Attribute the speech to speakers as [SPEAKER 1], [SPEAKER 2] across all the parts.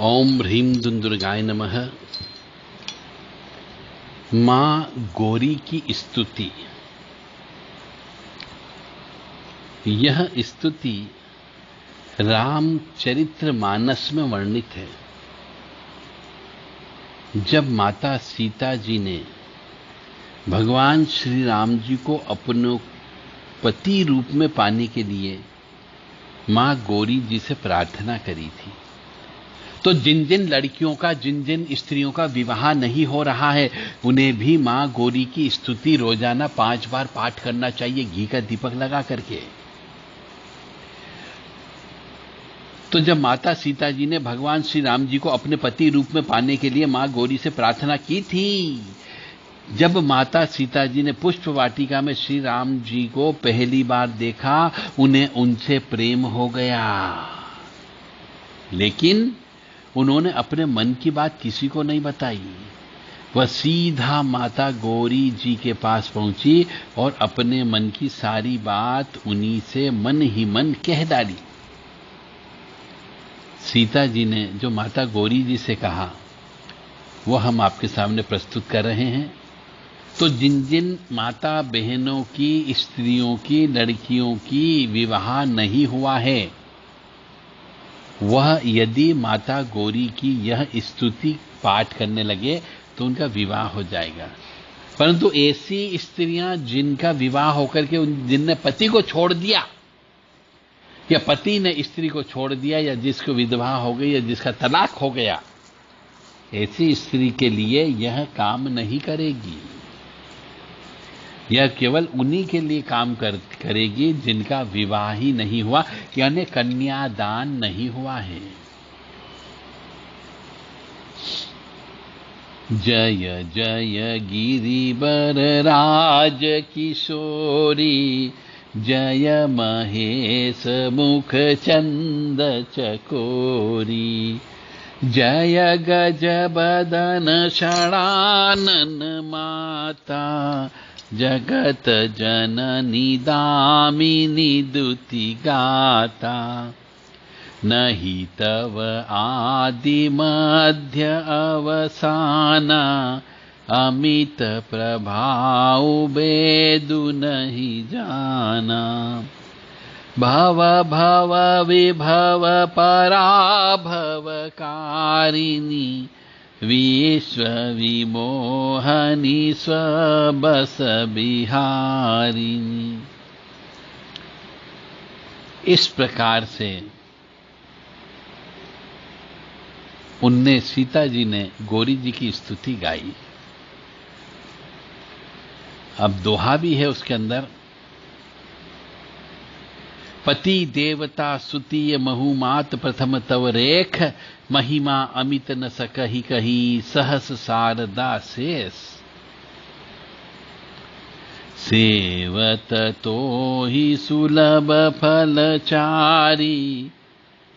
[SPEAKER 1] ओम ह्रीं दुंदुर्गाय नमः। मां गौरी की स्तुति। यह स्तुति रामचरितमानस में वर्णित है। जब माता सीता जी ने भगवान श्री राम जी को अपने पति रूप में पाने के लिए मां गौरी जी से प्रार्थना करी थी, तो जिन जिन लड़कियों का, जिन जिन स्त्रियों का विवाह नहीं हो रहा है, उन्हें भी मां गौरी की स्तुति रोजाना 5 बार पाठ करना चाहिए, घी का दीपक लगा करके। तो जब माता सीता जी ने भगवान श्री राम जी को अपने पति रूप में पाने के लिए मां गौरी से प्रार्थना की थी, जब माता सीता जी ने पुष्प वाटिका में श्री राम जी को पहली बार देखा, उन्हें उनसे प्रेम हो गया। लेकिन उन्होंने अपने मन की बात किसी को नहीं बताई। वह सीधा माता गौरी जी के पास पहुंची और अपने मन की सारी बात उन्हीं से मन ही मन कह डाली। सीता जी ने जो माता गौरी जी से कहा, वो हम आपके सामने प्रस्तुत कर रहे हैं। तो जिन जिन माता बहनों की, स्त्रियों की, लड़कियों की विवाह नहीं हुआ है, वह यदि माता गौरी की यह स्तुति पाठ करने लगे तो उनका विवाह हो जाएगा। परंतु ऐसी स्त्रियां जिनका विवाह होकर के जिनने पति को छोड़ दिया, या पति ने स्त्री को छोड़ दिया, या जिसको विधवा हो गई, या जिसका तलाक हो गया, ऐसी स्त्री के लिए यह काम नहीं करेगी। यह केवल उन्हीं के लिए काम करेगी जिनका विवाह ही नहीं हुआ, यानी कन्यादान नहीं हुआ है। जय जय गिरिवर राज किशोरी, जय महेश मुख चंद चकोरी, जय गज बदन षडानन माता, जगत जननी दामिनी दुति गाता, नहीं तव आदि मध्य अवसाना, अमित प्रभाव बेदु नहीं जाना, भव भव विभव पराभव कारिणी, विश्व विमोहनी स्वबस बिहारिणी। इस प्रकार से उनने, सीता जी ने गौरी जी की स्तुति गाई। अब दोहा भी है उसके अंदर। पति देवता सुतीय महुमात प्रथम तव रेख, महिमा अमित न सकहि कही, सहस शारदा शेष। सेवत तो ही सुलभ फलचारी,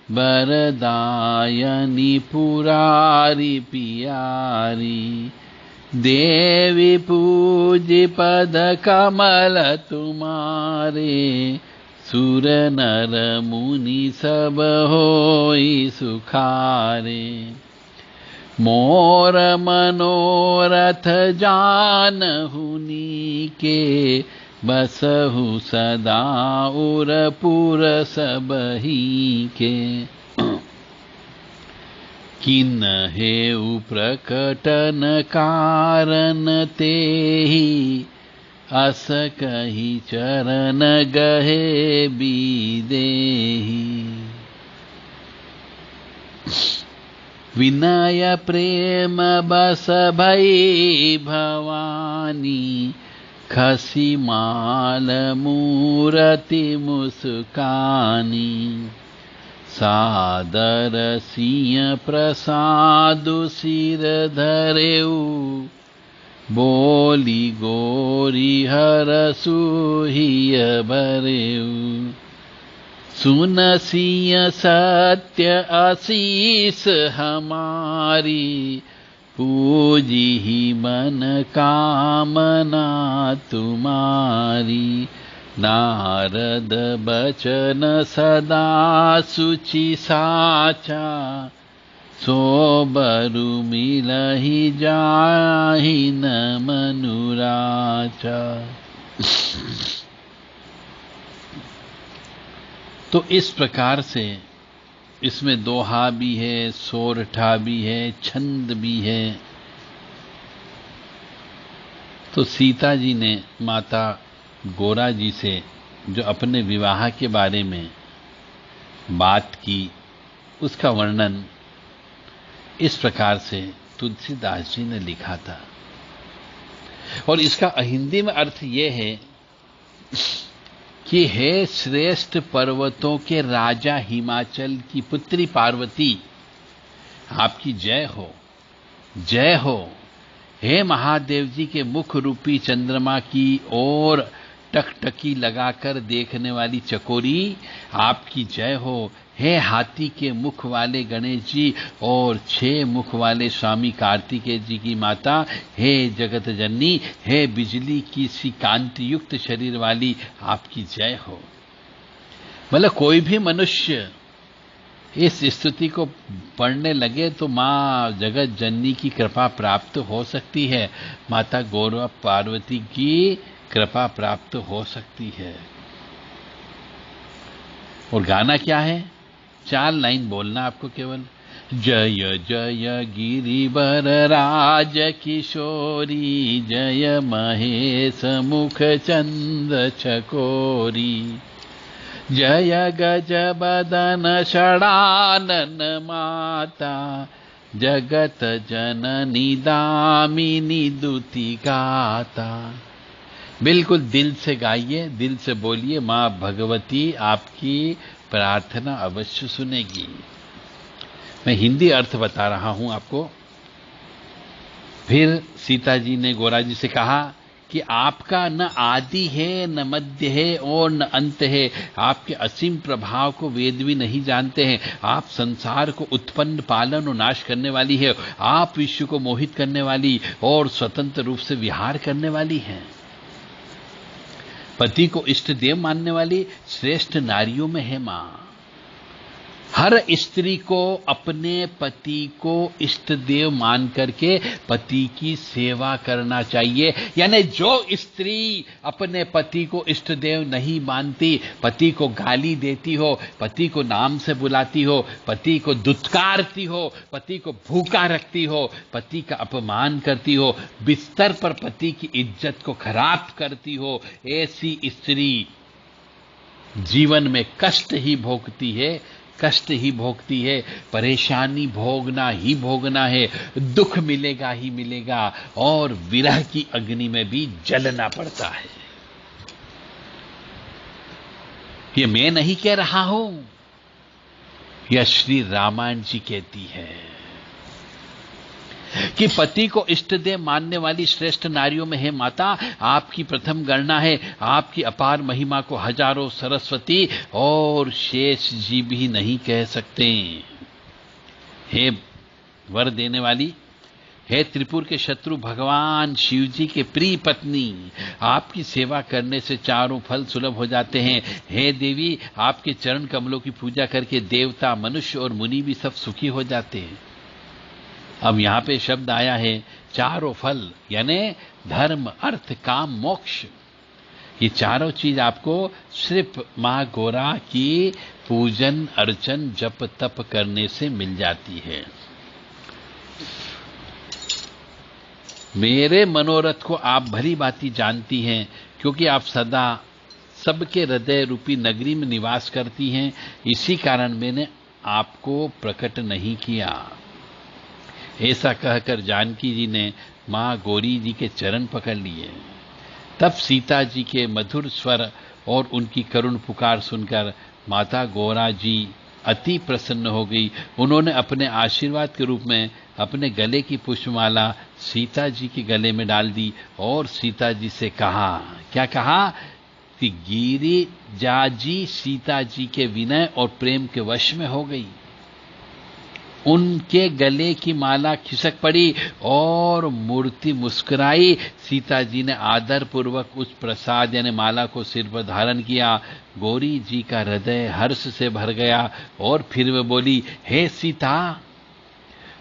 [SPEAKER 1] बरदायनी पुरारी पियारी, देवी पूजी पद कमल तुम्हारे, सुर नर मुनि सब होई सुखारे। मोर मनोरथ जानहु नीके, बसहु सदा उरपुर सबही के। किन्हेउ प्रकटन कारण तेहि, अस कहि चरण गहे बीदेहि। विनय प्रेम बस भई भवानी, खसी माल मूरति मुस्कानी। सादर सिंह प्रसादु सिर धरेऊ, बोली गौरी हरसु हिय भरेऊ। सुन सिंह सत्य आशीष हमारी, पूजी ही मन कामना तुम्हारी। नारद बचन सदा सुचि साचा, सो बरु मिलहि जाहि न मनुराचा। तो इस प्रकार से इसमें दोहा भी है, सोरठा भी है, छंद भी है। तो सीता जी ने माता गोरा जी से जो अपने विवाह के बारे में बात की, उसका वर्णन इस प्रकार से तुलसीदास जी ने लिखा था। और इसका हिंदी में अर्थ यह है कि हे श्रेष्ठ पर्वतों के राजा हिमाचल की पुत्री पार्वती, आपकी जय हो, जय हो। हे महादेव जी के मुख रूपी चंद्रमा की ओर टकटकी लगाकर देखने वाली चकोरी, आपकी जय हो। हे हाथी के मुख वाले गणेश जी और 6 मुख वाले स्वामी कार्तिकेय जी की माता, हे जगत जननी, हे बिजली की सी कांति युक्त शरीर वाली, आपकी जय हो। मतलब कोई भी मनुष्य इस स्तुति को पढ़ने लगे तो मां जगत जननी की कृपा प्राप्त हो सकती है, माता गौरा पार्वती की कृपा प्राप्त हो सकती है। और गाना क्या है? 4 लाइन बोलना आपको केवल। जय जय गिरिवर राज किशोरी, जय महेश मुख चंद्र छकोरी, जय गज बदन षडानन माता, जगत जननी दामिनी दुति गाता। बिल्कुल दिल से गाइए, दिल से बोलिए, मां भगवती आपकी प्रार्थना अवश्य सुनेगी। मैं हिंदी अर्थ बता रहा हूं आपको। फिर सीता जी ने गोरा जी से कहा कि आपका न आदि है, न मध्य है और न अंत है। आपके असीम प्रभाव को वेद भी नहीं जानते हैं। आप संसार को उत्पन्न, पालन और नाश करने वाली है। आप विश्व को मोहित करने वाली और स्वतंत्र रूप से विहार करने वाली हैं। पति को इष्ट देव मानने वाली श्रेष्ठ नारियों में है मां। हर स्त्री को अपने पति को इष्ट देव मान करके पति की सेवा करना चाहिए। यानी जो स्त्री अपने पति को इष्ट देव नहीं मानती, पति को गाली देती हो, पति को नाम से बुलाती हो, पति को दुत्कारती हो, पति को भूखा रखती हो, पति का अपमान करती हो, बिस्तर पर पति की इज्जत को खराब करती हो, ऐसी स्त्री जीवन में कष्ट ही भोगती है, कष्ट ही भोगती है। परेशानी भोगना ही भोगना है, दुख मिलेगा ही मिलेगा और विरह की अग्नि में भी जलना पड़ता है। ये मैं नहीं कह रहा हूं, यह श्री रामायण जी कहती है कि पति को इष्ट देव मानने वाली श्रेष्ठ नारियों में है माता। आपकी प्रथम गणना है। आपकी अपार महिमा को हजारों सरस्वती और शेष जी भी नहीं कह सकते। हे वर देने वाली, हे त्रिपुर के शत्रु भगवान शिव जी के प्रिय पत्नी, आपकी सेवा करने से चारों फल सुलभ हो जाते हैं। हे देवी, आपके चरण कमलों की पूजा करके देवता, मनुष्य और मुनि भी सब सुखी हो जाते हैं। अब यहां पे शब्द आया है चारों फल, यानी धर्म, अर्थ, काम, मोक्ष। ये चारों चीज आपको सिर्फ मां गोरा की पूजन, अर्चन, जप, तप करने से मिल जाती है। मेरे मनोरथ को आप भली भांति जानती हैं, क्योंकि आप सदा सबके हृदय रूपी नगरी में निवास करती हैं। इसी कारण मैंने आपको प्रकट नहीं किया। ऐसा कहकर जानकी जी ने मां गौरी जी के चरण पकड़ लिए। तब सीता जी के मधुर स्वर और उनकी करुण पुकार सुनकर माता गौरा जी अति प्रसन्न हो गई। उन्होंने अपने आशीर्वाद के रूप में अपने गले की पुष्पमाला सीता जी के गले में डाल दी और सीता जी से कहा, क्या कहा कि गिरी जाजी सीता जी के विनय और प्रेम के वश में हो गई। उनके गले की माला खिसक पड़ी और मूर्ति मुस्कुराई। सीता जी ने आदर पूर्वक उस प्रसाद यानी माला को सिर पर धारण किया। गौरी जी का हृदय हर्ष से भर गया और फिर वे बोली, हे सीता,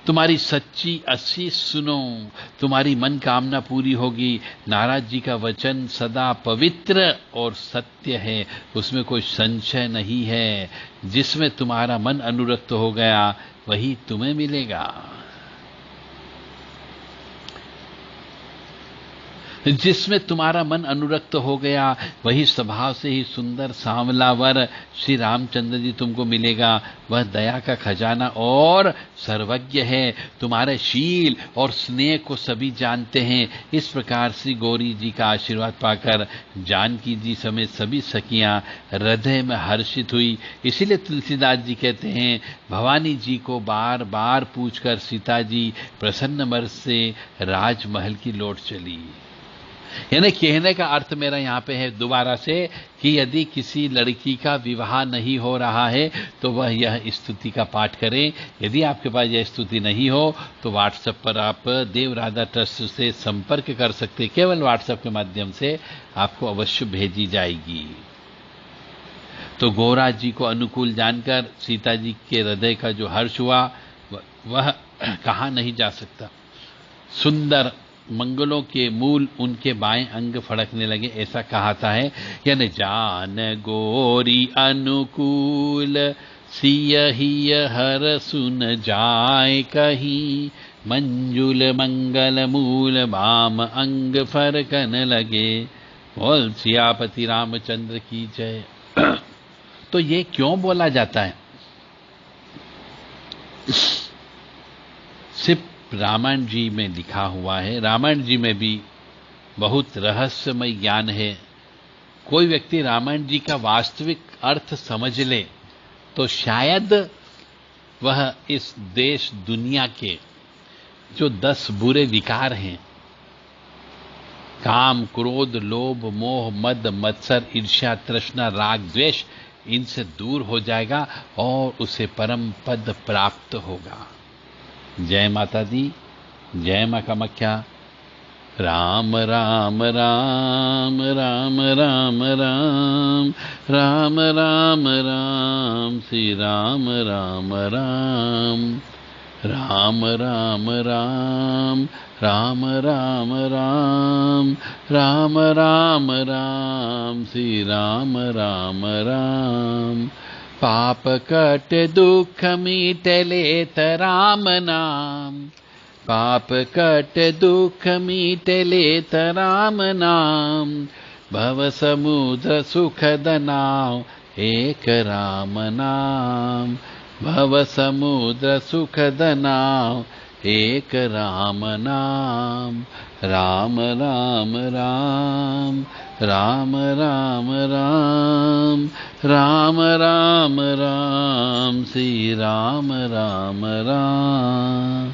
[SPEAKER 1] तुम्हारी सच्ची आशीष सुनो, तुम्हारी मन कामना पूरी होगी। नारद जी का वचन सदा पवित्र और सत्य है, उसमें कोई संशय नहीं है। जिसमें तुम्हारा मन अनुरक्त हो गया वही तुम्हें मिलेगा। जिसमें तुम्हारा मन अनुरक्त हो गया वही स्वभाव से ही सुंदर सांवला वर श्री रामचंद्र जी तुमको मिलेगा। वह दया का खजाना और सर्वज्ञ है, तुम्हारे शील और स्नेह को सभी जानते हैं। इस प्रकार श्री गौरी जी का आशीर्वाद पाकर जानकी जी समेत सभी सखियां हृदय में हर्षित हुई। इसीलिए तुलसीदास जी कहते हैं, भवानी जी को बार बार पूछकर सीता जी प्रसन्न मन से राजमहल की लौट चली। यानी कहने का अर्थ मेरा यहाँ पे है दोबारा से कि यदि किसी लड़की का विवाह नहीं हो रहा है तो वह यह स्तुति का पाठ करें। यदि आपके पास यह स्तुति नहीं हो तो व्हाट्सएप पर आप देव राधा ट्रस्ट से संपर्क कर सकते, केवल व्हाट्सएप के माध्यम से आपको अवश्य भेजी जाएगी। तो गौरा जी को अनुकूल जानकर सीता जी के हृदय का जो हर्ष हुआ वह कहा नहीं जा सकता। सुंदर मंगलों के मूल उनके बाएं अंग फड़कने लगे, ऐसा कहाता है। यानी जान गोरी अनुकूल सियहि हर सुन जाए कहीं, मंजुल मंगल मूल बाम अंग फरकन लगे। बोल सियापति रामचंद्र की जय। तो ये क्यों बोला जाता है? सिर्फ रामायण जी में लिखा हुआ है। रामायण जी में भी बहुत रहस्यमय ज्ञान है। कोई व्यक्ति रामायण जी का वास्तविक अर्थ समझ ले तो शायद वह इस देश दुनिया के जो 10 बुरे विकार हैं, काम, क्रोध, लोभ, मोह, मद, मत्सर, ईर्ष्या, तृष्णा, राग, द्वेष, इनसे दूर हो जाएगा और उसे परम पद प्राप्त होगा। जय माता दी, जय मां कामाख्या। राम राम राम राम राम राम राम राम राम श्री राम राम राम राम राम राम राम राम राम राम राम राम श्री राम राम राम। पाप कट दुख मीट लेत राम नाम, पाप कट दुख मीट लेत राम नाम। भव समुद्र सुखद नाव एक राम नाम, भव समुद्र सुखद नाव एक राम नाम। राम राम राम राम राम राम राम राम राम श्री राम राम राम।